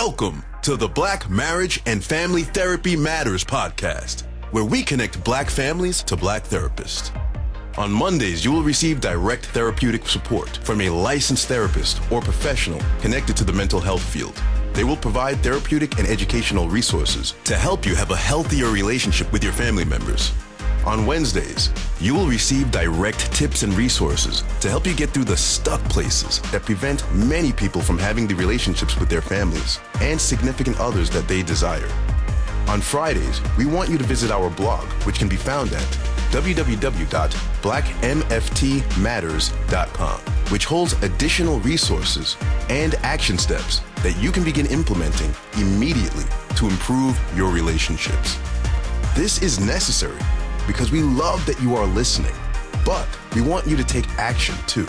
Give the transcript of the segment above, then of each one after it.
Welcome to the Black Marriage and Family Therapy Matters podcast, where we connect Black families to Black therapists. On Mondays, you will receive direct therapeutic support from a licensed therapist or professional connected to the mental health field. They will provide therapeutic and educational resources to help you have a healthier relationship with your family members. On Wednesdays, you will receive direct tips and resources to help you get through the stuck places that prevent many people from having the relationships with their families and significant others that they desire. On Fridays, we want you to visit our blog, which can be found at www.blackmftmatters.com, which holds additional resources and action steps that you can begin implementing immediately to improve your relationships. This is necessary because we love that you are listening, but we want you to take action too.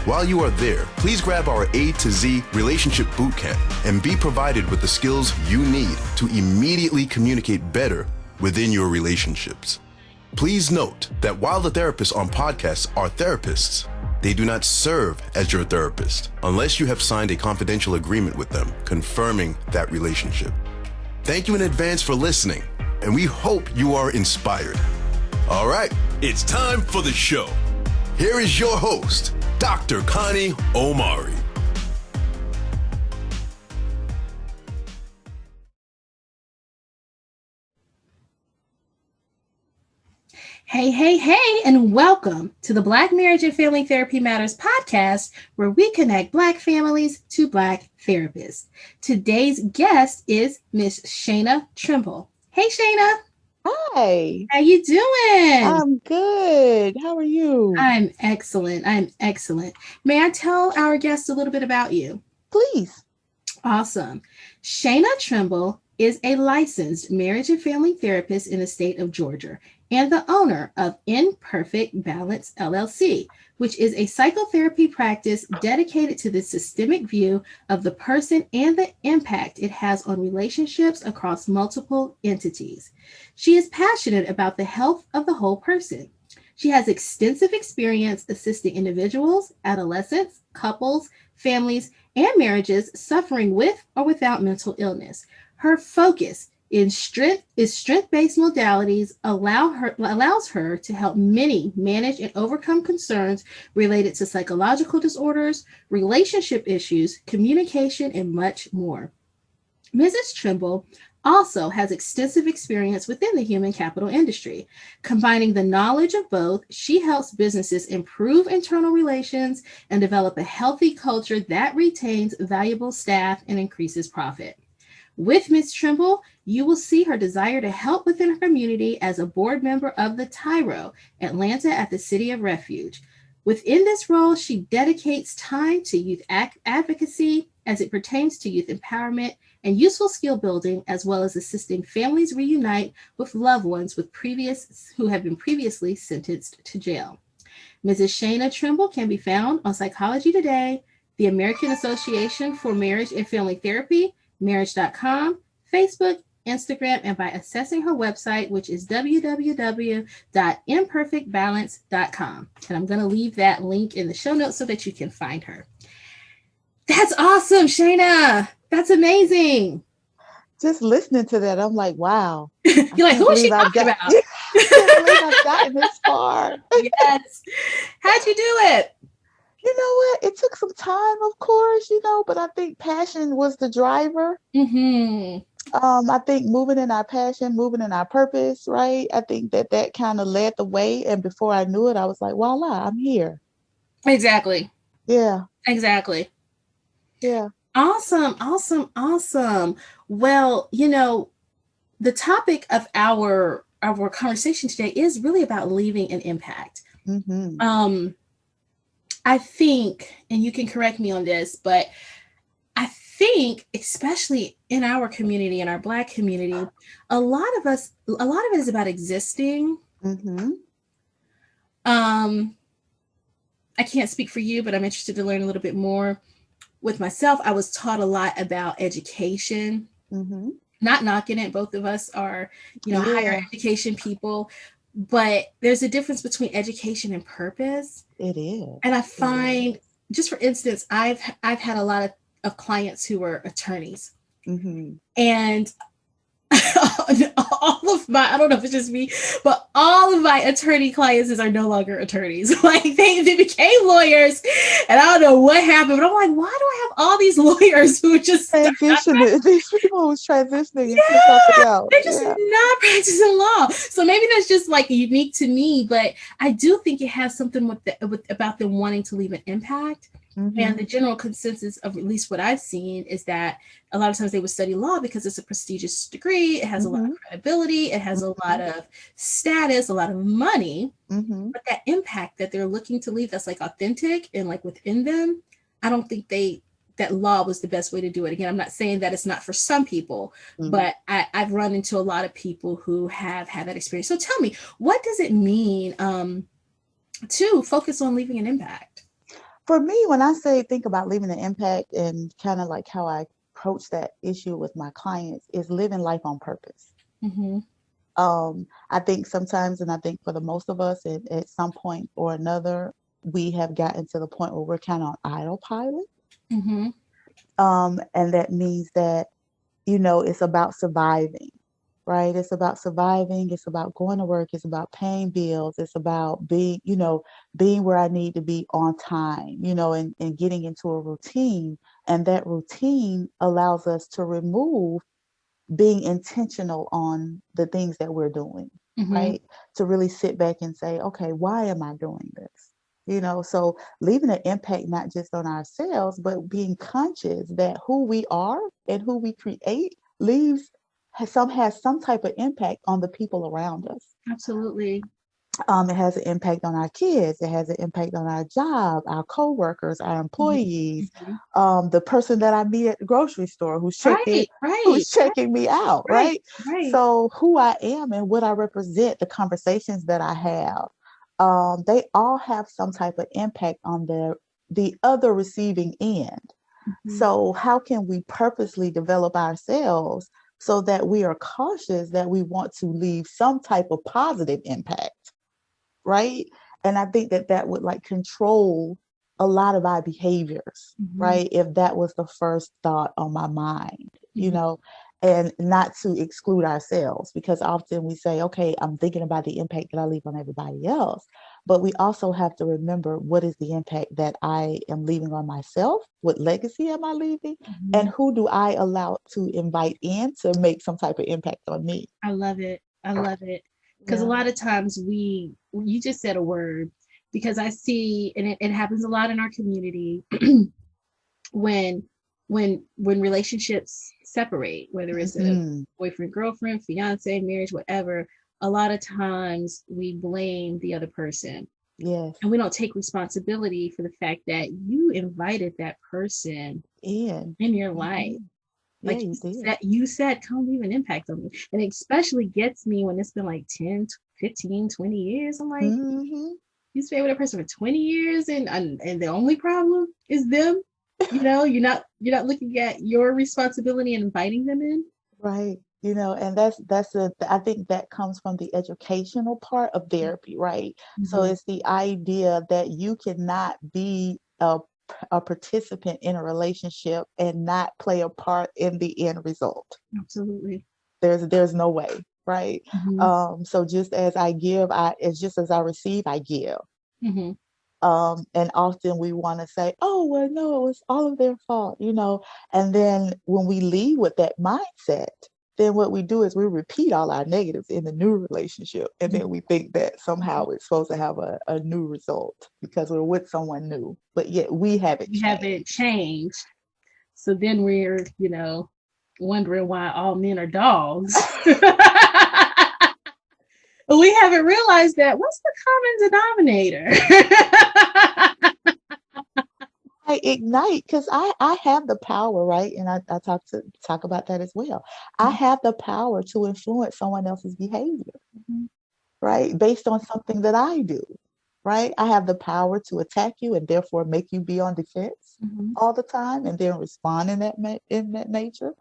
While you are there, please grab our A to Z Relationship Bootcamp and be provided with the skills you need to immediately communicate better within your relationships. Please note that while the therapists on podcasts are therapists, they do not serve as your therapist unless you have signed a confidential agreement with them confirming that relationship. Thank you in advance for listening, and we hope you are inspired. All right, it's time for the show. Here is your host, Dr. Connie Omari. Hey, and welcome to the Black Marriage and Family Therapy Matters podcast, where we connect Black families to Black therapists. Today's guest is Miss Shana Trimble. Hey, Shana. Hi. How you doing? I'm good. How are you? I'm excellent. May I tell our guests a little bit about you? Please. Awesome. Shana Trimble is a licensed marriage and family therapist in the state of Georgia and the owner of Imperfect Balance LLC, which is a psychotherapy practice dedicated to the systemic view of the person and the impact it has on relationships across multiple entities. She is passionate about the health of the whole person. She has extensive experience assisting individuals, adolescents, couples, families, and marriages suffering with or without mental illness. Her focus is strength-based modalities allows her to help many manage and overcome concerns related to psychological disorders, relationship issues, communication, and much more. Mrs. Trimble also has extensive experience within the human capital industry. Combining the knowledge of both, she helps businesses improve internal relations and develop a healthy culture that retains valuable staff and increases profit. With Ms. Trimble, you will see her desire to help within her community as a board member of the Tyro, Atlanta at the City of Refuge. Within this role, she dedicates time to youth advocacy as it pertains to youth empowerment and useful skill building, as well as assisting families reunite with loved ones who have been previously sentenced to jail. Mrs. Shana Trimble can be found on Psychology Today, the American Association for Marriage and Family Therapy, marriage.com, Facebook, Instagram, and by accessing her website, which is www.imperfectbalance.com. And I'm going to leave that link in the show notes so that you can find her. That's awesome, Shana. That's amazing. Just listening to that, I'm like, wow. You're like, who is she talking about? I can't believe I've gotten this far. Yes. How'd you do it? You know what? It took some time, of course, but I think passion was the driver. Mm-hmm. I think moving in our passion, moving in our purpose, right? I think that kind of led the way. And before I knew it, I was like, voila, I'm here. Exactly. Yeah. Exactly. Yeah. Awesome. Well, the topic of our conversation today is really about leaving an impact. Mm-hmm. I think, and you can correct me on this, but I think, especially in our community, in our Black community, a lot of it is about existing. Mm-hmm. I can't speak for you, but I'm interested to learn a little bit more. With myself, I was taught a lot about education. Mm-hmm. Not knocking it. Both of us are, higher education people. But there's a difference between education and purpose. It is. And I find, just for instance, I've had a lot of clients who were attorneys, Mm-hmm. And all of my, I don't know if it's just me, but all of my attorney clients are no longer attorneys. Like they became lawyers, and I don't know what happened, but I'm like, why do I have all these lawyers who just Transitioning, these people who's transitioning into something yeah, else. they're just Yeah. not practicing law. So maybe that's just like unique to me, but I do think it has something with about them wanting to leave an impact. And Mm-hmm. the general consensus of at least what I've seen is that a lot of times they would study law because it's a prestigious degree. It has a lot Mm-hmm. of credibility. It has a lot of status, a lot of money. Mm-hmm. But that impact that they're looking to leave that's like authentic and like within them, I don't think that law was the best way to do it. Again, I'm not saying that it's not for some people, Mm-hmm. but I've run into a lot of people who have had that experience. So tell me, what does it mean to focus on leaving an impact? For me, when I say think about leaving an impact and kind of like how I approach that issue with my clients is living life on purpose. Mm-hmm. I think sometimes, and I think for the most of us, at some point or another, we have gotten to the point where we're kind of on autopilot. Mm-hmm. And that means that, you know, it's about surviving, right? It's about surviving. It's about going to work. It's about paying bills. It's about being, you know, being where I need to be on time, you know, and getting into a routine. And that routine allows us to remove being intentional on the things that we're doing, Mm-hmm. right? To really sit back and say, okay, why am I doing this? You know, so leaving an impact not just on ourselves, but being conscious that who we are and who we create has some type of impact on the people around us. Absolutely. It has an impact on our kids. It has an impact on our job, our coworkers, our employees, Mm-hmm. the person that I meet at the grocery store who's Right, checking right, who's checking me out, right, right? right. So who I am and what I represent, the conversations that I have, they all have some type of impact on the other receiving end. Mm-hmm. So how can we purposely develop ourselves so that we are cautious that we want to leave some type of positive impact, right? And I think that that would like control a lot of our behaviors, Mm-hmm. right? If that was the first thought on my mind, you Mm-hmm. know, and not to exclude ourselves, because often we say, okay, I'm thinking about the impact that I leave on everybody else. But we also have to remember what is the impact that I am leaving on myself? What legacy am I leaving? Mm-hmm. And who do I allow to invite in to make some type of impact on me? I love it. I love it. Because a Yeah. lot of times you just said a word, because I see, and it happens a lot in our community when when relationships separate, whether it's a Hmm. boyfriend, girlfriend, fiance, marriage, whatever, a lot of times we blame the other person Yes. and we don't take responsibility for the fact that you invited that person Ian. in your life. Mhm. Yeah, Like you did. you said, come leave an impact on me. And it especially gets me when it's been like 10, 15, 20 years. I'm like, Hmm. you stay with a person for 20 years and the only problem is them. You know, you're not looking at your responsibility and inviting them in. Right. You know, and I think that comes from the educational part of therapy, right? So Mm-hmm. it's the idea that you cannot be a participant in a relationship and not play a part in the end result. Absolutely. There's no way, right? Mm-hmm. So just as I give, it's just as I receive, I give. Mm-hmm. And often we want to say, oh, well, no, it was all of their fault, you know. And then when we leave with that mindset, then what we do is we repeat all our negatives in the new relationship. And then we think that somehow it's supposed to have a new result because we're with someone new, but yet we haven't We haven't changed. changed. So then we're, wondering why all men are dogs. We haven't realized that what's the common denominator? I ignite because I have the power, right? And I talk about that as well. I have the power to influence someone else's behavior, Mhm, right? Based on something that I do, right? I have the power to attack you and therefore make you be on defense mhm, all the time and then respond in that nature.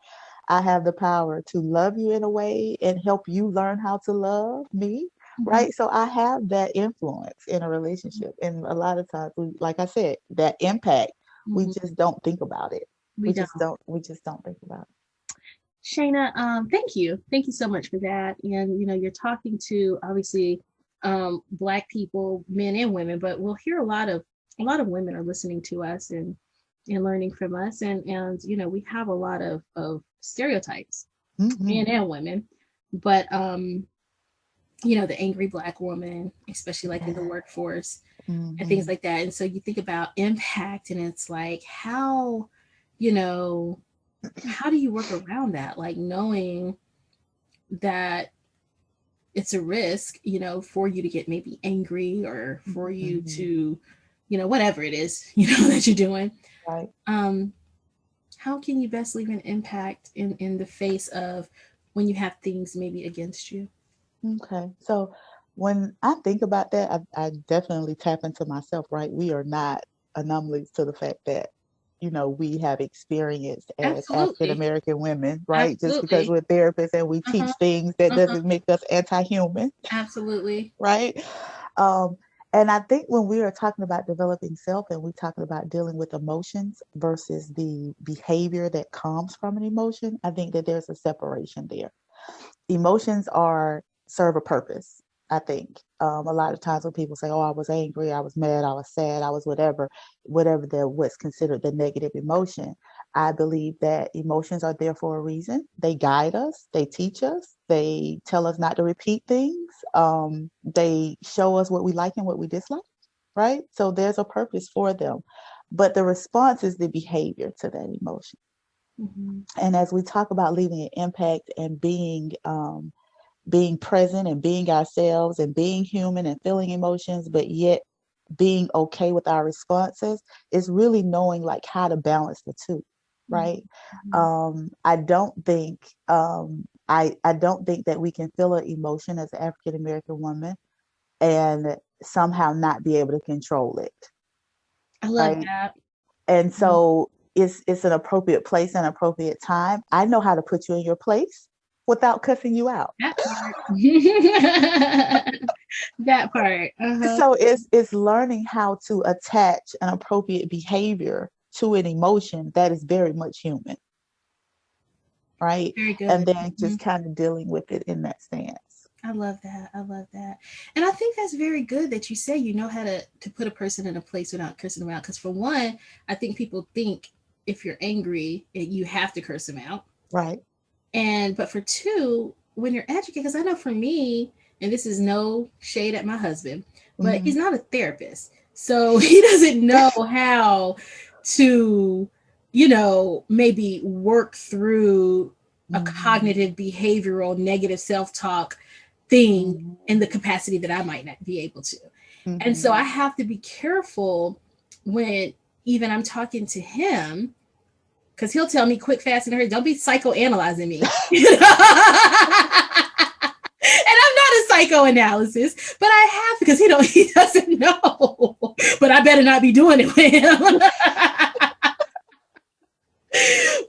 I have the power to love you in a way and help you learn how to love me, mhm, right? So I have that influence in a relationship. And a lot of times, like I said, that impact, we mhm. just don't think about it. We don't. We just don't think about it. Shana, thank you. Thank you so much for that. And you're talking to obviously Black people, men and women, but we'll hear a lot of women are listening to us and learning from us. And we have a lot of stereotypes, Hmm. men and women, but the angry Black woman, especially like in the Yeah. workforce and things Hmm. like that. And so you think about impact, and it's like you know, how do you work around that? Like knowing that it's a risk, for you to get maybe angry or for you Hmm. to, whatever it is, that you're doing. Right. Um, how can you best leave an impact in the face of when you have things maybe against you? Okay. So when I think about that, I definitely tap into myself, right? We are not anomalies to the fact that, we have experienced as African Absolutely. American women, right? Just because Absolutely. we're therapists and we teach Uh-huh. things, that Uh-huh. doesn't make us anti-human, Absolutely. right? Um, and I think when we are talking about developing self and we're talking about dealing with emotions versus the behavior that comes from an emotion, I think that there's a separation there. Emotions are serve a purpose. I think a lot of times when people say, "Oh, I was angry, I was mad, I was sad, I was whatever the what's considered the negative emotion." I believe that emotions are there for a reason. They guide us, they teach us, they tell us not to repeat things. They show us what we like and what we dislike. Right. So there's a purpose for them, but the response is the behavior to that emotion. Mm-hmm. And as we talk about leaving an impact and being present and being ourselves and being human and feeling emotions, but yet being okay with our responses, is really knowing like how to balance the two, right? Mm-hmm. I don't think I don't think that we can feel an emotion as an African American woman and somehow not be able to control it, I love right? that. And Mhm. so it's an appropriate place and appropriate time. I know how to put you in your place without cussing you out. That part. That part. Uh-huh. So it's learning how to attach an appropriate behavior to an emotion that is very much human, right? Very And good. then Mhm. just kind of dealing with it in that stance. I love that. I love that. And I think that's very good that you say you know how to put a person in a place without cursing them out. Because for one, I think people think if you're angry, you have to curse them out. Right. And but for two, when you're educated, because I know for me, and this is no shade at my husband, but Hmm. he's not a therapist. So he doesn't know how to, maybe work through a Hmm. cognitive behavioral negative self-talk thing in Hmm. the capacity that I might not be able to. And so I Hmm. have to be careful when even I'm talking to him because he'll tell me quick, fast, and hurry. Don't be psychoanalyzing me. And I'm not a psychoanalysis, but I have because he doesn't know. But I better not be doing it with him.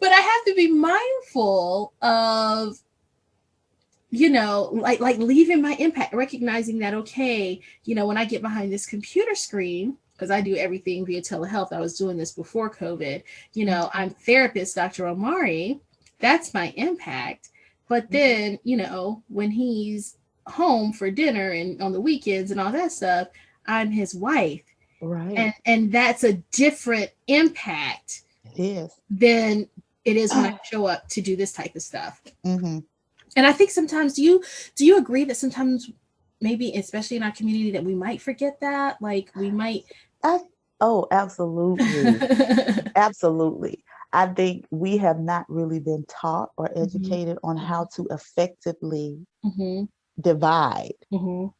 But I have to be mindful of like leaving my impact, recognizing that okay, when I get behind this computer screen, because I do everything via telehealth. I was doing this before COVID. Okay. I'm therapist, Dr. Omari. That's my impact. But then, when he's home for dinner and on the weekends and all that stuff, I'm his wife. Right. And that's a different impact It is. than it is when I show up to do this type of stuff. Hmm. And I think sometimes do you agree that sometimes maybe especially in our community that we might forget that like we might I, oh, absolutely. Absolutely. I think we have not really been taught or Mhm, educated on how to effectively mhm, divide, mhm,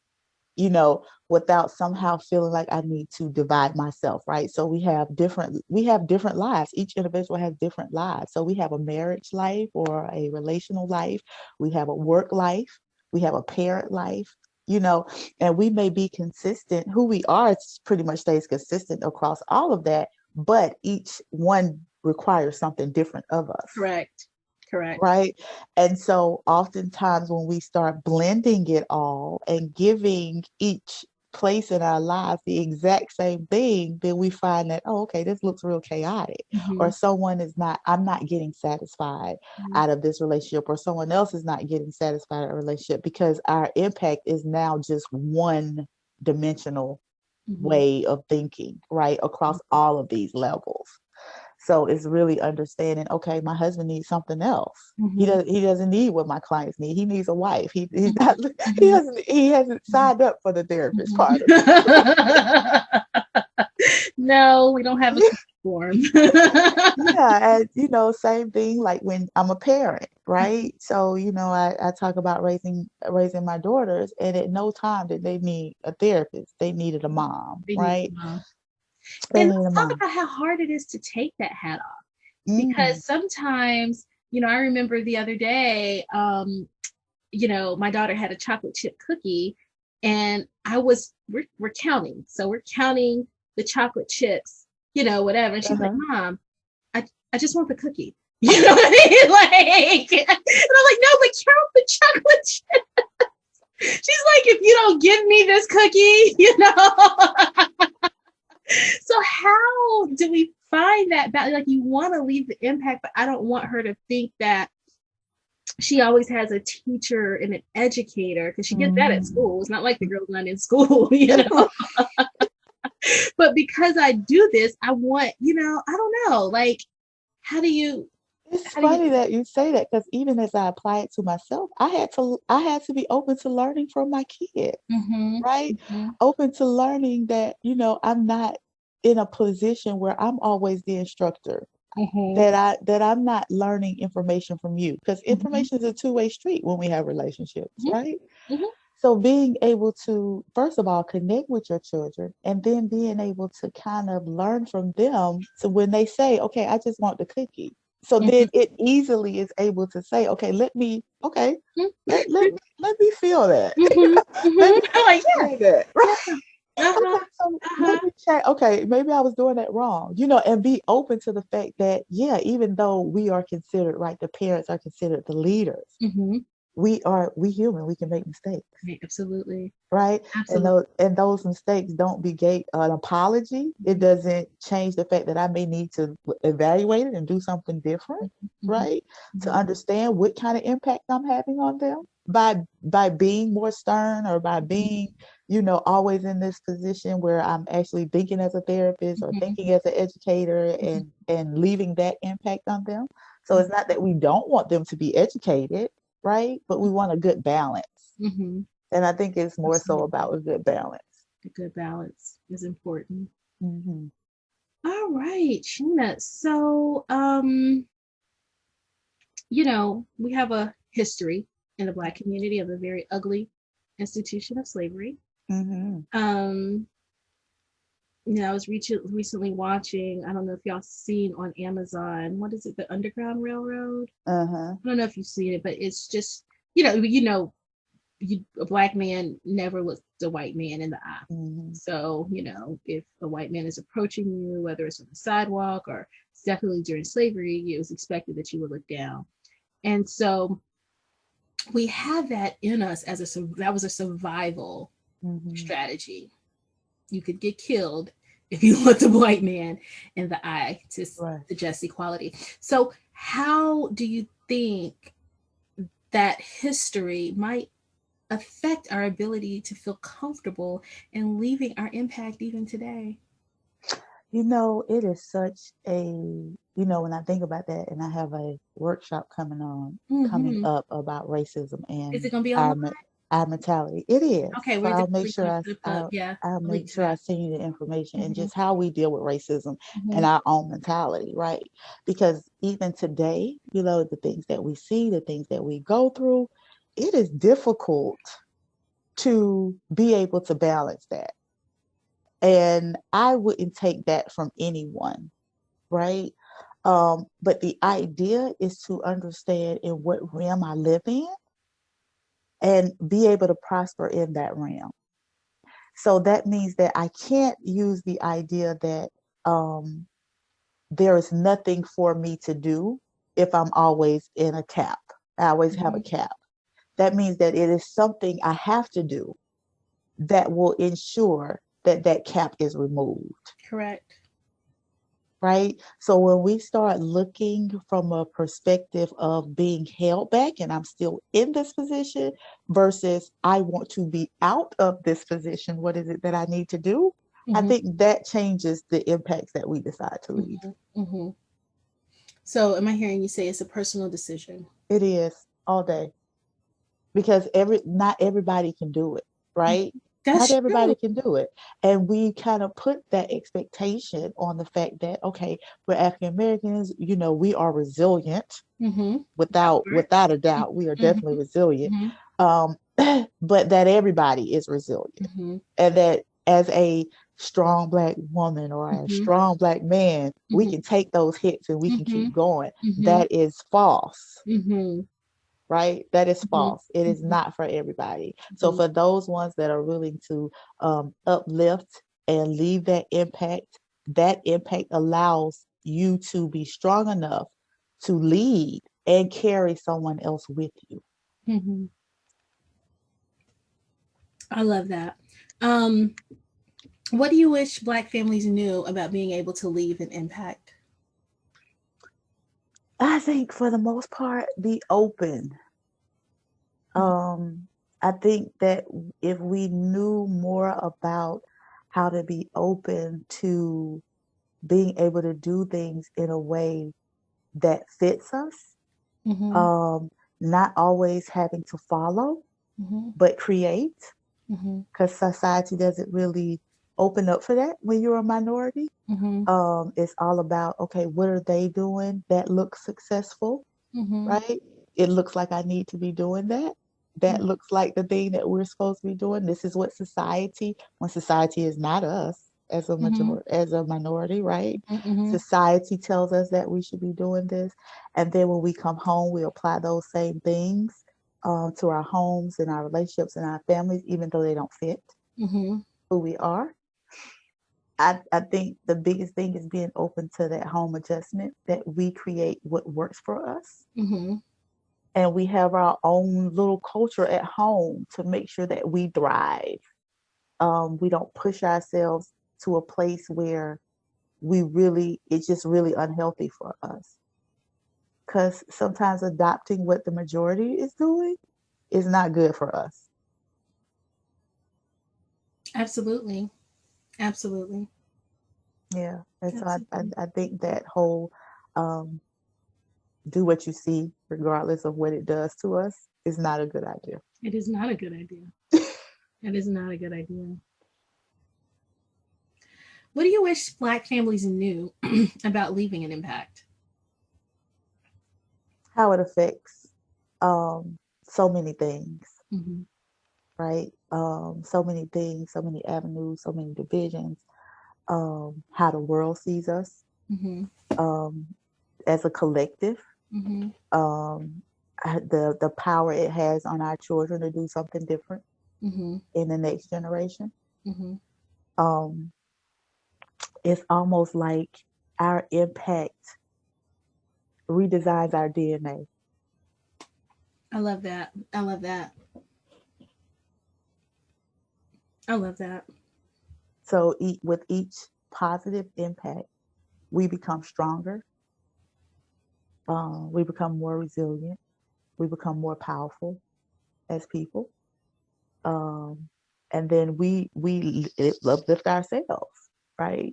without somehow feeling like I need to divide myself, right? So we have different lives. Each individual has different lives. So we have a marriage life or a relational life, we have a work life, we have a parent life, you know, and we may be consistent. Who we are pretty much stays consistent across all of that, but each one requires something different of us. correct, correct. Right. And so oftentimes when we start blending it all and giving each place in our lives the exact same thing, then we find that, oh, okay, this looks real chaotic. Or someone is not, I'm not getting satisfied out of this relationship, or someone else is not getting satisfied out of a relationship, because our impact is now just one dimensional way of thinking, right? Across all of these levels. So it's really understanding, okay, my husband needs something else. He doesn't need what my clients need. He needs a wife. He's not he hasn't signed up for the therapist part of it. No, we don't have a form. Yeah, and same thing like when I'm a parent, right? So, I talk about raising my daughters, and at no time did they need a therapist. They needed a mom, right? They And need a let's talk mom. about how hard it is to take that hat off. Mm. Because sometimes, I remember the other day, my daughter had a chocolate chip cookie, and we're counting. So we're counting the chocolate chips, whatever. And she's like, Mom, I just want the cookie. You know what I mean? Like, and I'm like, no, but count the chocolate chips. She's like, if you don't give me this cookie, So how do we find that balance? Like, you want to leave the impact, but I don't want her to think that she always has a teacher and an educator, because she gets that at school. It's not like the girl's not in school, But because I do this, I want, I don't know, like, how do you? It's funny that you say that, because even as I apply it to myself, I had to be open to learning from my kid, right? Open to learning that, I'm not in a position where I'm always the instructor. That I'm not learning information from you, because information is a two-way street when we have relationships, right? So being able to, first of all, connect with your children, and then being able to kind of learn from them. So when they say, okay, I just want the cookie. So then it easily is able to say, okay, let me feel that. Let me feel that. Right? Okay, so let me check. Okay, maybe I was doing that wrong, and be open to the fact that, yeah, even though we are considered, right, the parents are considered the leaders, we human, we can make mistakes. Right, absolutely. Right. Absolutely. And those mistakes don't negate an apology. It doesn't change the fact that I may need to evaluate it and do something different, right? To understand what kind of impact I'm having on them by being more stern, or by being, always in this position where I'm actually thinking as a therapist, or thinking as an educator, and leaving that impact on them. So it's not that we don't want them to be educated, right? But we want a good balance. And I think it's more so about a good balance. A good balance is important. All right, Shana. So, we have a history in the Black community of a very ugly institution of slavery. I was recently watching, I don't know if y'all seen on Amazon, what is it, the Underground Railroad? I don't know if you've seen it, but it's just, a Black man never looks a white man in the eye. So, if a white man is approaching you, whether it's on the sidewalk or definitely during slavery, it was expected that you would look down. And so we have that in us that was a survival strategy. You could get killed if you looked a white man in the eye to suggest equality. So how do you think that history might affect our ability to feel comfortable and leaving our impact even today? It is such a, when I think about that, and I have a workshop coming up about racism and is it going to be online? Our mentality. It is. Okay, so I'll make sure I'll make sure I send you the information and just how we deal with racism and our own mentality, right? Because even today, the things that we see, the things that we go through, it is difficult to be able to balance that. And I wouldn't take that from anyone, right? But the idea is to understand in what realm I live in and be able to prosper in that realm. So that means that I can't use the idea that there is nothing for me to do if I'm always in a cap. I always have a cap. That means that it is something I have to do that will ensure that that cap is removed. Correct. Right? So when we start looking from a perspective of being held back and I'm still in this position versus I want to be out of this position, what is it that I need to do? I Mm-hmm. think that changes the impacts that we decide to leave. Mm-hmm. Mm-hmm. So, am I hearing you say it's a personal decision? It is all day because not everybody can do it, right? Not That's everybody true. can do it. And we kind of put that expectation on the fact that, okay, we're African Americans, we are resilient Mm-hmm. without a doubt. We are definitely resilient. Mm-hmm. Um, but that everybody is resilient. Mm-hmm. And that as a strong Black woman or a Mm-hmm. strong Black man, we Mm-hmm. can take those hits and we can Mm-hmm. keep going. Mm-hmm. That is false. Mm-hmm. Right? That is Mm-hmm. false. It is Mm-hmm. not for everybody. So for those ones that are willing to uplift and leave that impact allows you to be strong enough to lead and carry someone else with you. Mm-hmm. I love that. Um, what do you wish Black families knew about being able to leave an impact? I think for the most part, be open. Um, I think that if we knew more about how to be open to being able to do things in a way that fits us, Mm-hmm. um, not always having to follow, Mm-hmm. but create, Mm-hmm. because society doesn't really open up for that when you're a minority. Mm-hmm. It's all about, okay, what are they doing that looks successful? Mm-hmm. Right? It looks like I need to be doing that. That looks like the thing that we're supposed to be doing. This is what when society is not us Mm-hmm. as a minority, right? Mm-hmm. Society tells us that we should be doing this. And then when we come home, we apply those same things to our homes and our relationships and our families, even though they don't fit Mm-hmm. who we are. I think the biggest thing is being open to that home adjustment, that we create what works for us Mm-hmm. and we have our own little culture at home to make sure that we thrive. We don't push ourselves to a place where it's just really unhealthy for us. Because sometimes adopting what the majority is doing is not good for us. Absolutely. Absolutely. Yeah. And so Absolutely. I think that whole um, do what you see, regardless of what it does to us, is not a good idea. It is not a good idea. It is not a good idea. What do you wish Black families knew about leaving an impact? How it affects so many things, Mm-hmm. right? So many things, so many avenues, so many divisions, how the world sees us Mm-hmm. um, as a collective, Mm-hmm. um, the power it has on our children to do something different Mm-hmm. in the next generation. Mm-hmm. Um, it's almost like our impact redesigns our DNA. I love that. I love that. I love that. So with each positive impact, we become stronger, we become more resilient, we become more powerful as people, um, and then it uplift ourselves, right?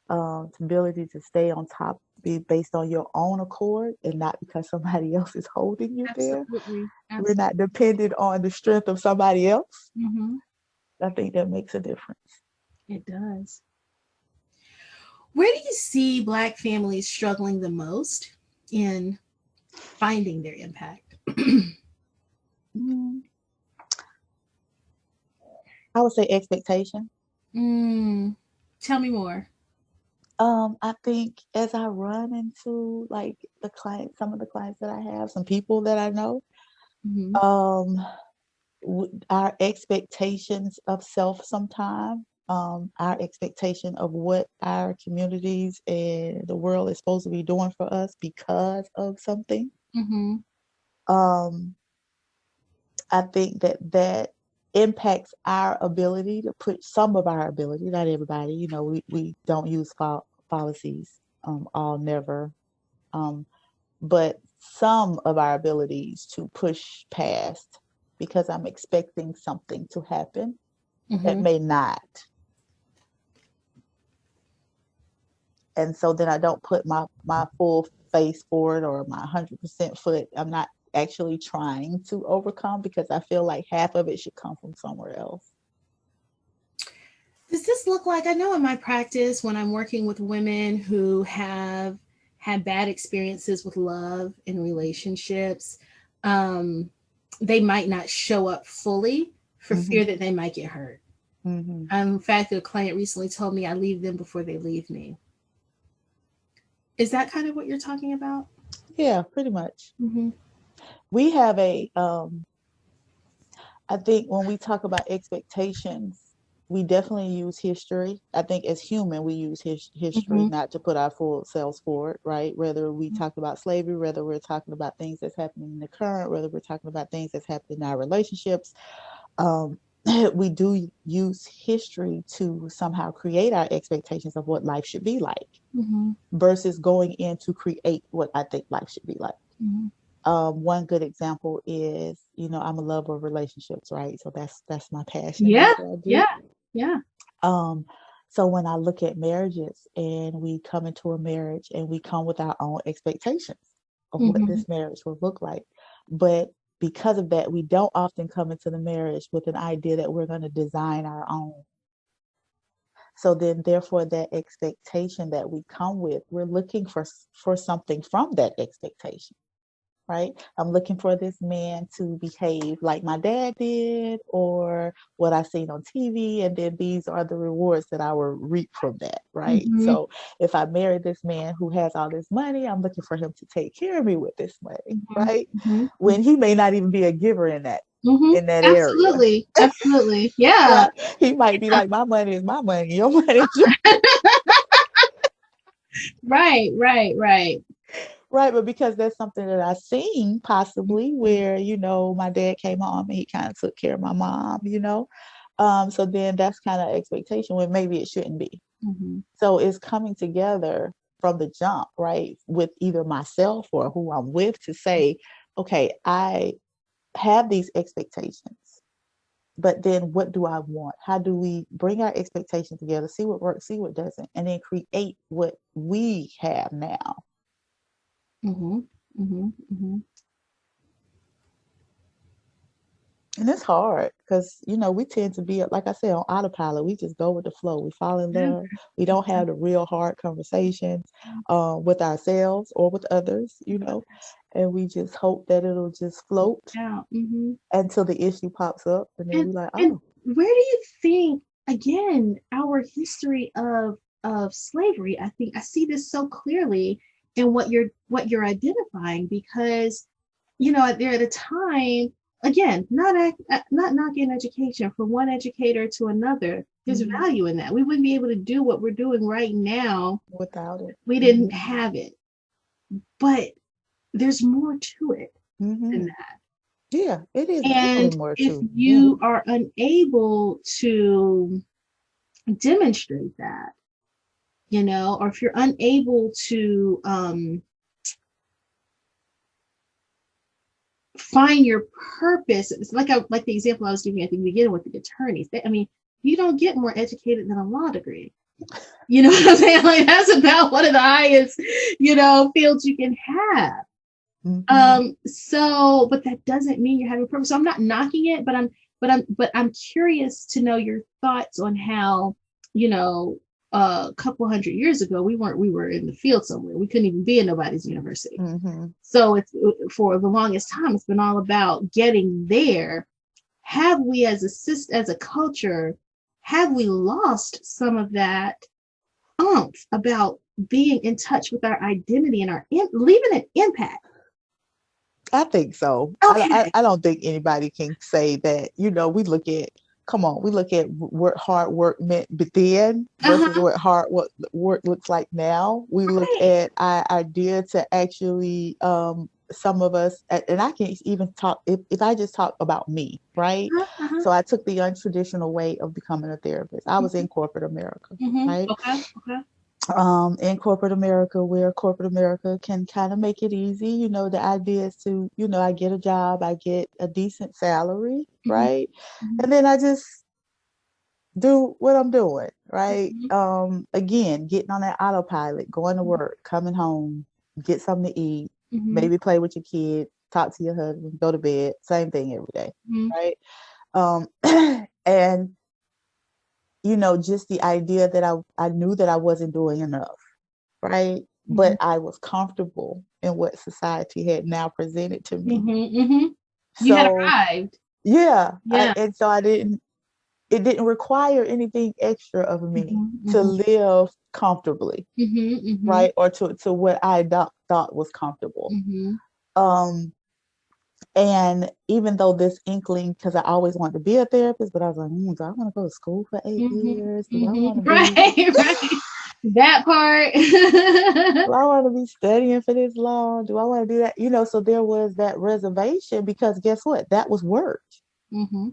The ability to stay on top, be based on your own accord, and not because somebody else is holding you there. Absolutely. We're Absolutely. not dependent on the strength of somebody else. Mm-hmm. I think that makes a difference. It does. Where do you see Black families struggling the most in finding their impact? Mm, I would say expectation. Mm, tell me more. I think as I run into like some of the clients that I have, some people that I know, Mm-hmm. um, our expectations of self sometime, our expectation of what our communities and the world is supposed to be doing for us because of something. Mm-hmm. Um, I think that impacts our ability to put some of our ability, not everybody, we don't use policies, all never, but some of our abilities to push past, because I'm expecting something to happen that may not. And so then I don't put my full face forward or my 100% foot. I'm not actually trying to overcome, because I feel like half of it should come from somewhere else. Does this look like, I know in my practice when I'm working with women who have had bad experiences with love and relationships, they might not show up fully for fear that they might get hurt. In fact, a client recently told me I leave them before they leave me. Is that kind of what you're talking about? Yeah, pretty much. We have I think when we talk about expectations, we definitely use history. I think as human, we use history not to put our full selves forward, right? Whether we talk about slavery, whether we're talking about things that's happening in the current, whether we're talking about things that's happening in our relationships, we do use history to somehow create our expectations of what life should be like, versus going in to create what I think life should be like. One good example is, I'm a lover of relationships, right? So that's my passion. Yeah, yeah. So when I look at marriages and we come into a marriage and we come with our own expectations of what this marriage will look like, but because of that, we don't often come into the marriage with an idea that we're going to design our own. So then, therefore, that expectation that we come with, we're looking for something from that expectation, right? I'm looking for this man to behave like my dad did, or what I've seen on TV, and then these are the rewards that I will reap from that, right? So if I marry this man who has all this money, I'm looking for him to take care of me with this money, right? When he may not even be a giver in that absolutely area. Absolutely, yeah. Right? He might be like, my money is my money, your money is your right. Right, but because that's something that I've seen possibly where, my dad came home and he kind of took care of my mom, so then that's kind of expectation when maybe it shouldn't be. So it's coming together from the jump, right, with either myself or who I'm with to say, okay, I have these expectations, but then what do I want? How do we bring our expectations together, see what works, see what doesn't, and then create what we have now? And it's hard because, we tend to be, like I said, on autopilot. We just go with the flow. We fall in love. We don't have the real hard conversations with ourselves or with others, and we just hope that it'll just float until the issue pops up. And then we're like, oh. And where do you think, again, our history of slavery, I think I see this so clearly in what you're identifying, because, there at a time, again, not knocking education from one educator to another. There's value in that. We wouldn't be able to do what we're doing right now without it. We didn't have it. But there's more to it than that. Yeah, it is. And more if too. you are unable to demonstrate that, or if you're unable to find your purpose, it's like the example I was giving at the beginning with the attorneys. You don't get more educated than a law degree. You know what I'm saying? Like, that's about one of the highest, fields you can have. So, but that doesn't mean you're having a purpose. So I'm not knocking it, but I'm curious to know your thoughts on how, a couple hundred years ago, we were in the field somewhere. We couldn't even be in nobody's university. So it's, for the longest time, it's been all about getting there. Have we as a culture, have we lost some of that about being in touch with our identity and leaving an impact? I think so. Okay. I don't think anybody can say that, we look at what hard work meant then versus what hard work looks like now. We look at our idea to actually some of us, and I can even talk, if I just talk about me, right? Uh-huh. So I took the untraditional way of becoming a therapist. I was in corporate America, right? Okay. Okay. In corporate America, where corporate America can kind of make it easy, the idea is to, I get a job, I get a decent salary, right? And then I just do what I'm doing, right? Again, getting on that autopilot, going to work, coming home, get something to eat, maybe play with your kid, talk to your husband, go to bed, same thing every day, right? And just the idea that I knew that I wasn't doing enough, right? But I was comfortable in what society had now presented to me. You had So arrived. yeah, Yeah. and so it didn't require anything extra of me to Mm-hmm. live comfortably, Mm-hmm. right? Or to what I thought was comfortable. Mm-hmm. Um, and even though this inkling, because I always wanted to be a therapist, but I was like, do I want to go to school for 8 years? Do I want to be Right, right. That part. do I want to be studying for this long? Do I want to do that? So there was that reservation because guess what? That was work. Mm-hmm.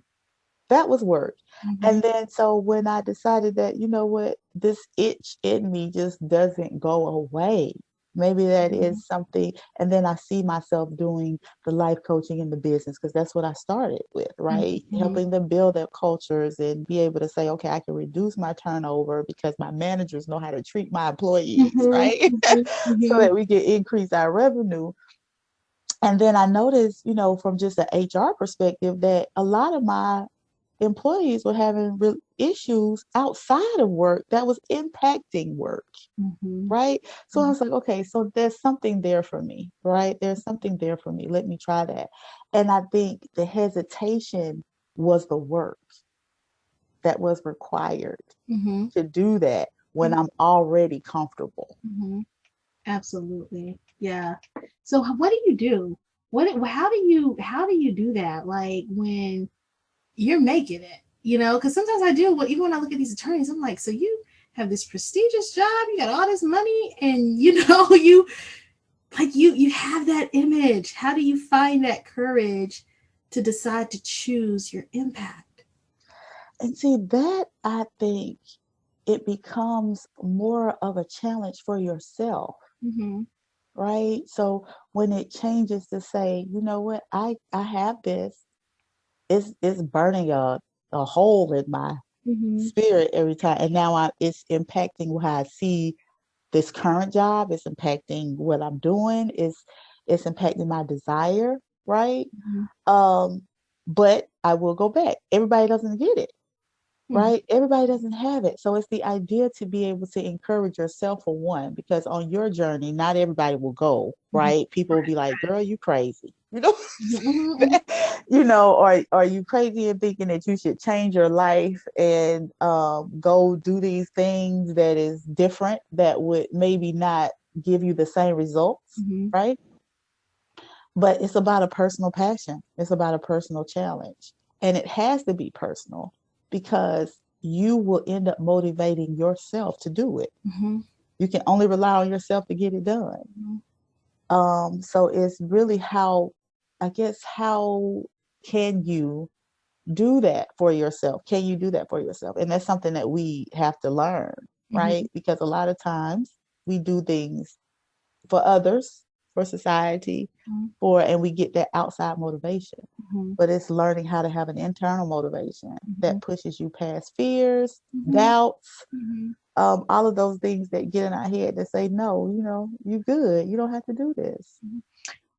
That was work. Mm-hmm. And then so when I decided that, what, this itch in me just doesn't go away. Maybe that is something. And then I see myself doing the life coaching in the business because that's what I started with, right? Helping them build their cultures and be able to say, okay, I can reduce my turnover because my managers know how to treat my employees, right? So that we can increase our revenue. And then I noticed, from just an HR perspective, that a lot of my employees were having real issues outside of work that was impacting work, right? So I was like, okay, so there's something there for me, right? There's something there for me. Let me try that. And I think the hesitation was the work that was required to do that when I'm already comfortable. Absolutely. Yeah. So what do you do? How do you do that? Like when you're making it, because sometimes I do, even when I look at these attorneys, I'm like, so you have this prestigious job, you got all this money, and you have that image. How do you find that courage to decide to choose your impact? And see, that I think it becomes more of a challenge for yourself, right? So when it changes to say, you know what, I have this, it's burning a hole in my spirit every time, and now it's impacting how I see this current job. It's impacting what I'm doing. It's impacting my desire, right? But I will go back. Everybody doesn't get it, right? Everybody doesn't have it. So it's the idea to be able to encourage yourself for one, because on your journey, not everybody will go, right? People will be like, girl, you crazy. Or are you crazy in thinking that you should change your life and go do these things that is different that would maybe not give you the same results, right? But it's about a personal passion. It's about a personal challenge. And it has to be personal because you will end up motivating yourself to do it. You can only rely on yourself to get it done. So it's really how can you do that for yourself? Can you do that for yourself? And that's something that we have to learn, right? Because a lot of times we do things for others, for society, and we get that outside motivation. But it's learning how to have an internal motivation that pushes you past fears, doubts, all of those things that get in our head that say, no, you good. You don't have to do this.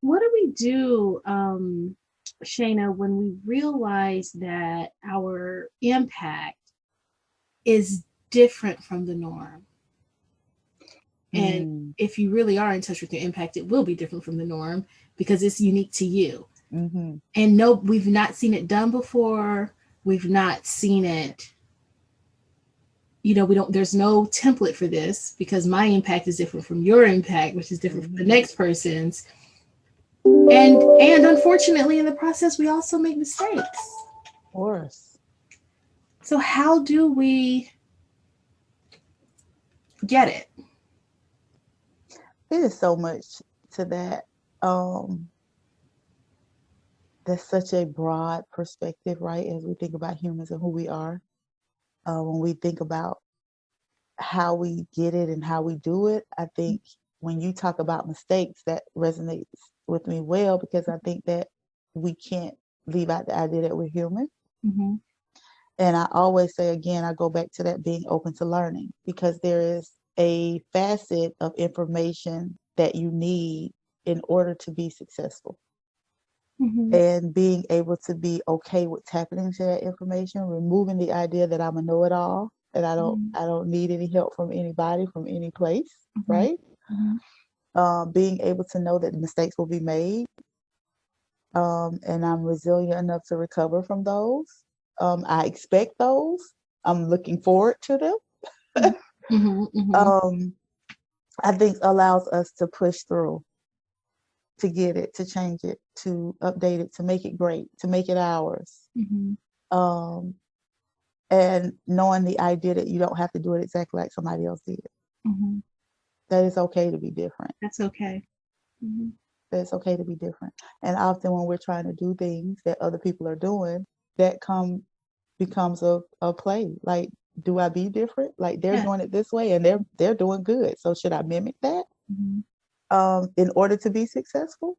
What do we do, Shana, when we realize that our impact is different from the norm? And if you really are in touch with your impact, it will be different from the norm because it's unique to you. And no, we've not seen it done before. We've not seen it. There's no template for this because my impact is different from your impact, which is different from the next person's. And unfortunately, in the process, we also make mistakes. Of course. So how do we get it? There's so much to that. um, that's such a broad perspective, right? As we think about humans and who we are, when we think about how we get it and how we do it, I think when you talk about mistakes, that resonates with me well, because I think that we can't leave out the idea that we're human. Mm-hmm. And I always say, again, I go back to that being open to learning, because there is a facet of information that you need in order to be successful. Mm-hmm. And being able to be okay with tapping into that information, removing the idea that I'm a know-it-all, and I don't need any help from anybody, from any place, Mm-hmm. right? Mm-hmm. Being able to know that mistakes will be made, and I'm resilient enough to recover from those. I expect those. I'm looking forward to them. Mm-hmm. Mm-hmm. um, I think allows us to push through, to get it, to change it, to update it, to make it great, to make it ours. Mm-hmm. Um, and knowing the idea that you don't have to do it exactly like somebody else did. Mm-hmm. That it's okay to be different. That's okay. Mm-hmm. That it's okay to be different. And often when we're trying to do things that other people are doing, that becomes a play. Like, do I be different? Like, they're Yeah. doing it this way and they're doing good. So should I mimic that Mm-hmm. in order to be successful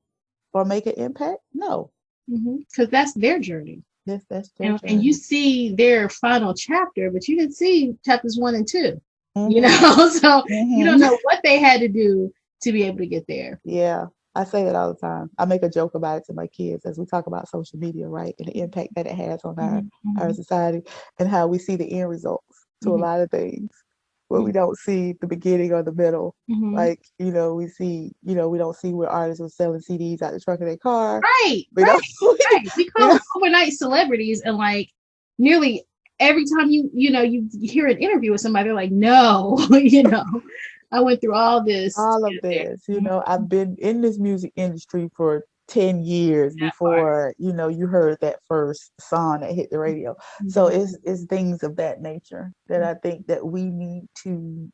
or make an impact? No. Because that's their journey. That's their And you journey. see their final chapter, but you didn't see chapters 1 and 2, Mm-hmm. so you don't Mm-hmm. know what they had to do to be able to get there. Yeah, I say that all the time. I make a joke about it to my kids as we talk about social media, right? And the impact that it has on our, Mm-hmm. our Mm-hmm. society, and how we see the end results to a Mm-hmm. lot of things, but we don't see the beginning or the middle. Mm-hmm. Like, we see, we don't see where artists were selling CDs out the trunk of their car. Right, We right, don't, we, right. We we call them don't, overnight celebrities, and like nearly every time you hear an interview with somebody, they're like, no, I went through all this to all of get there. this, I've been in this music industry for 10 years That part. before, you heard that first song that hit the radio. So Mm-hmm. it's things of that nature that I think that we need to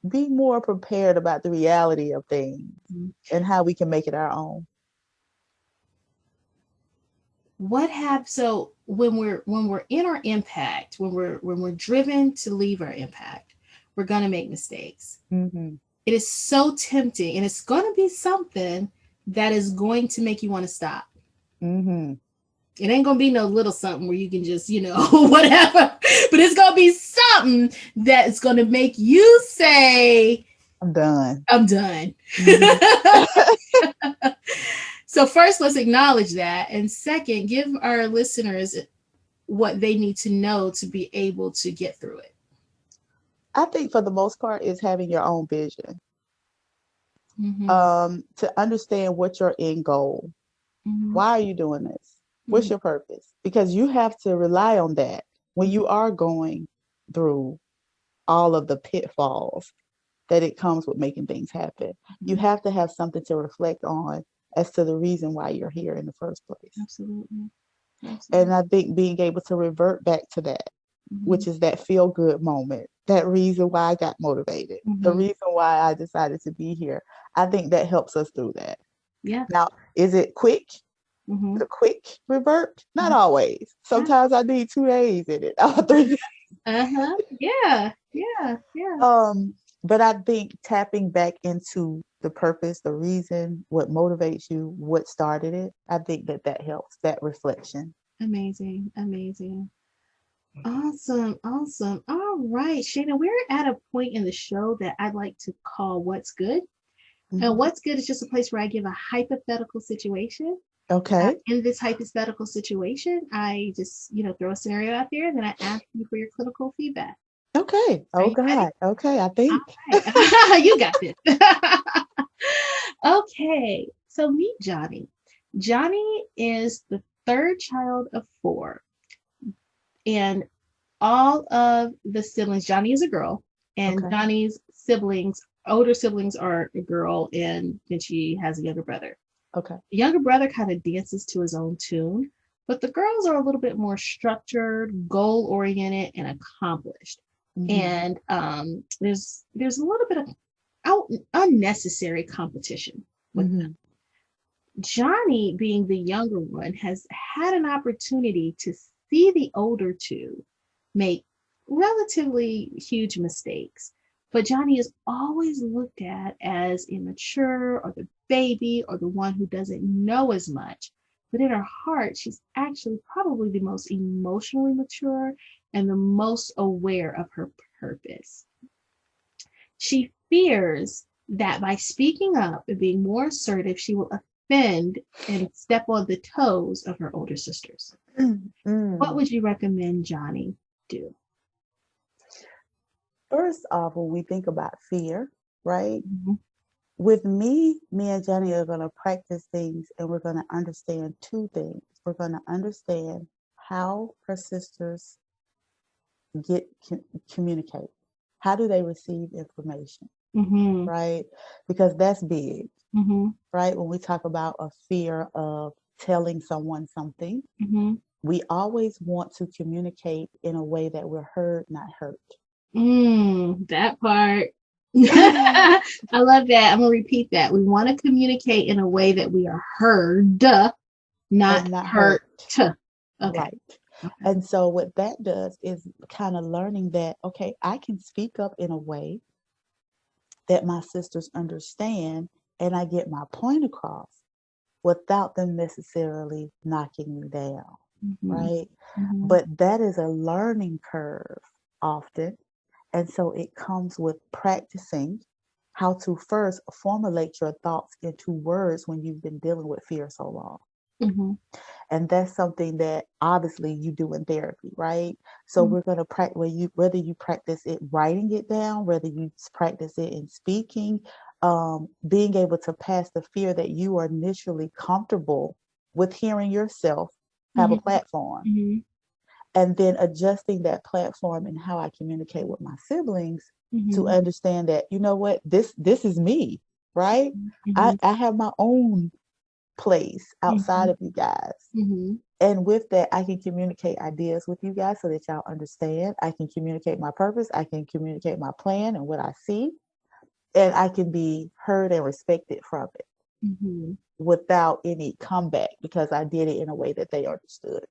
be more prepared about, the reality of things Mm-hmm. and how we can make it our own. So when we're in our impact, when we're driven to leave our impact, we're gonna make mistakes. Mm-hmm. It is so tempting, and it's gonna be something that is going to make you want to stop. Mm-hmm. It ain't gonna be no little something where you can just, whatever. But it's gonna be something that's gonna make you say, I'm done. I'm done. Mm-hmm. So first, let's acknowledge that. And second, give our listeners what they need to know to be able to get through it. I think for the most part is having your own vision, Mm-hmm. to understand what your end goal. Mm-hmm. Why are you doing this? Mm-hmm. What's your purpose? Because you have to rely on that when you are going through all of the pitfalls that it comes with making things happen. You have to have something to reflect on as to the reason why you're here in the first place. Absolutely. And I think being able to revert back to that, Mm-hmm. which is that feel good moment, that reason why I got motivated, the Mm-hmm. reason why I decided to be here, I think that helps us through that. Yeah. Now, is it quick? Mm-hmm. The quick revert? Not always. Yeah. Sometimes I need 2 days in it, or 3 days. Uh-huh. Yeah. Yeah. Yeah. But I think tapping back into the purpose, the reason, what motivates you, what started it, I think that helps, that reflection. Amazing. Amazing. Awesome. Awesome. All right, Shana, we're at a point in the show that I'd like to call What's Good. And Mhm. What's Good is just a place where I give a hypothetical situation. Okay. In this hypothetical situation, I just, throw a scenario out there, and then I ask you for your clinical feedback. Okay. Are Oh you ready? God. Okay. I All think. right. You got this. Okay. So meet Johnny. Johnny is the third child of four. And all of the siblings, Johnny is a girl, and Okay. Johnny's older siblings are a girl, and then she has a younger brother. Okay. The younger brother kind of dances to his own tune, but the girls are a little bit more structured, goal oriented, and accomplished. Mm-hmm. And there's a little bit of unnecessary competition with them. Johnny, being the younger one, has had an opportunity to see the older two make relatively huge mistakes. But Johnny is always looked at as immature or the baby or the one who doesn't know as much. But in her heart, she's actually probably the most emotionally mature and the most aware of her purpose. She fears that by speaking up and being more assertive, she will offend and step on the toes of her older sisters. What would you recommend Johnny do? First off, when we think about fear, right? Mm-hmm. With me and Johnny are going to practice things, and we're going to understand two things. We're going to understand how her sisters communicate. How do they receive information? Mm-hmm. Right? Because that's big, Mm-hmm. right? When we talk about a fear of telling someone something, Mm-hmm. we always want to communicate in a way that we're heard, not hurt. That part. I love that. I'm going to repeat that. We want to communicate in a way that we are heard, not hurt. Okay. Right. Okay. And so what that does is kind of learning that, okay, I can speak up in a way that my sisters understand and I get my point across without them necessarily knocking me down. Mm-hmm. Right. Mm-hmm. But that is a learning curve often. And so it comes with practicing how to first formulate your thoughts into words when you've been dealing with fear so long. Mm-hmm. And that's something that obviously you do in therapy, right? So we're going to practice whether you practice it writing it down, whether you practice it in speaking, being able to pass the fear that you are initially comfortable with hearing yourself have a platform. Mm-hmm. And then adjusting that platform and how I communicate with my siblings Mm-hmm. to understand that, you know what, this is me, right? Mm-hmm. I have my own place outside of you guys. Mm-hmm. And with that, I can communicate ideas with you guys so that y'all understand. I can communicate my purpose. I can communicate my plan and what I see. And I can be heard and respected from it without any comeback because I did it in a way that they understood.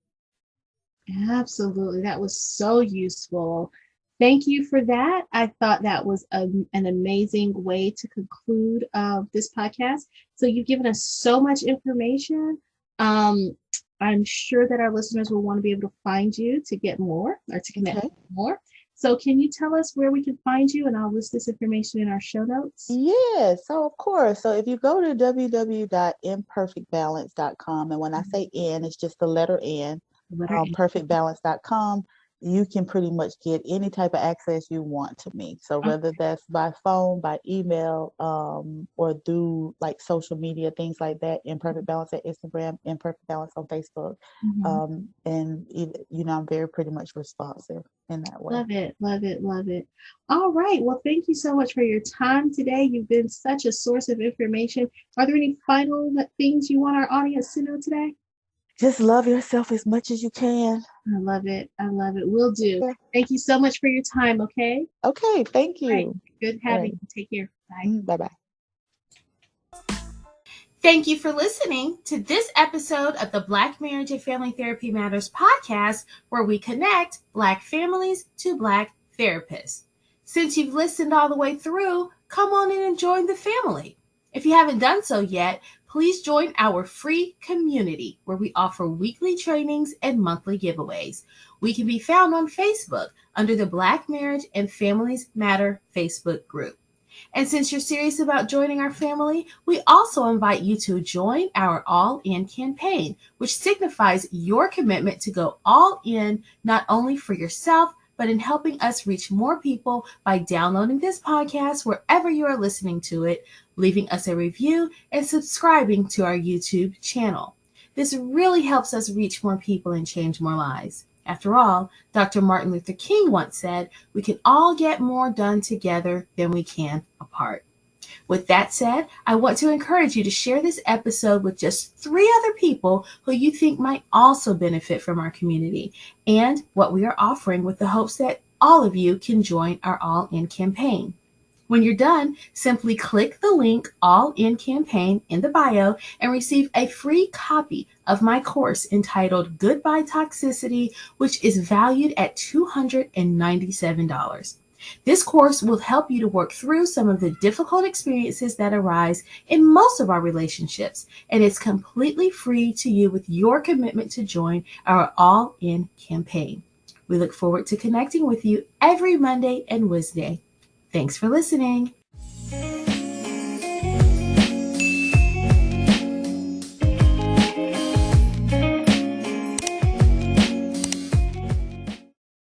Absolutely. That was so useful. Thank you for that. I thought that was an amazing way to conclude this podcast. So you've given us so much information. I'm sure that our listeners will want to be able to find you to get more or to connect more. So can you tell us where we can find you? And I'll list this information in our show notes. Yeah, so of course. So if you go to www.imperfectbalance.com, and when I say N, it's just the letter N, perfectbalance.com, you can pretty much get any type of access you want to me. So whether that's by phone, by email, or through like social media, things like that, Imperfect Balance at Instagram, Imperfect Balance on Facebook. And I'm very pretty much responsive in that way. Love it, love it, love it. All right. Well, thank you so much for your time today. You've been such a source of information. Are there any final things you want our audience to know today? Just love yourself as much as you can. I love it. I love it. Will do. Yeah. Thank you so much for your time. Okay. Okay. Thank you. Right. Good having you. Take care. Bye. Bye-bye. Thank you for listening to this episode of the Black Marriage and Family Therapy Matters podcast, where we connect Black families to Black therapists. Since you've listened all the way through, come on in and join the family. If you haven't done so yet, please join our free community where we offer weekly trainings and monthly giveaways. We can be found on Facebook under the Black Marriage and Families Matter Facebook group. And since you're serious about joining our family, we also invite you to join our All In campaign, which signifies your commitment to go all in, not only for yourself, but in helping us reach more people by downloading this podcast wherever you are listening to it, leaving us a review, and subscribing to our YouTube channel. This really helps us reach more people and change more lives. After all, Dr. Martin Luther King once said, we can all get more done together than we can apart. With that said, I want to encourage you to share this episode with just 3 other people who you think might also benefit from our community and what we are offering, with the hopes that all of you can join our All In campaign. When you're done, simply click the link All In Campaign in the bio and receive a free copy of my course entitled Goodbye Toxicity, which is valued at $297. This course will help you to work through some of the difficult experiences that arise in most of our relationships, and it's completely free to you with your commitment to join our All In campaign. We look forward to connecting with you every Monday and Wednesday. Thanks for listening.